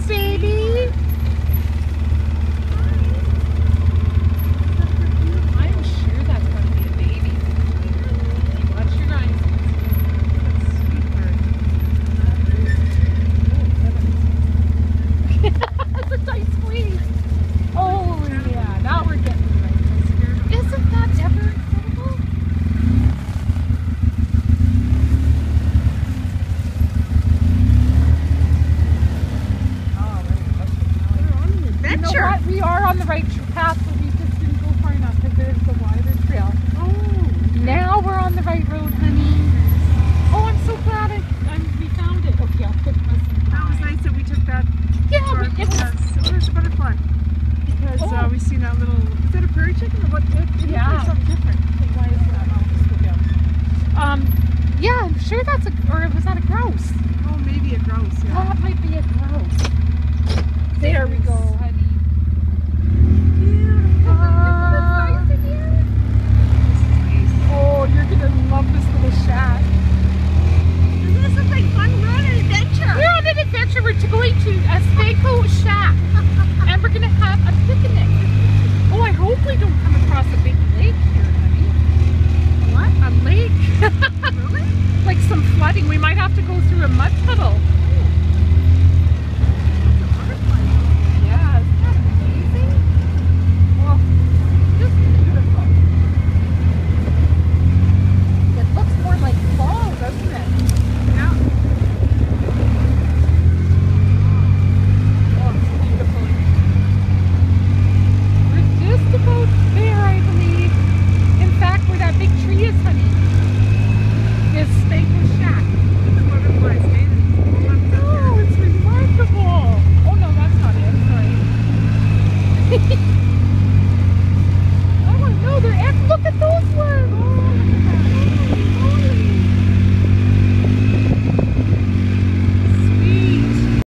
baby. I'm sure that's going to be a baby. Watch your eyes. That's a tight squeeze. Oh yeah, now we're getting the right place. Isn't that ever incredible? You know what? We are on the right path, but we just didn't go far enough because there's the wider trail. Oh. Now we're on the right road, honey. Oh, I'm so glad I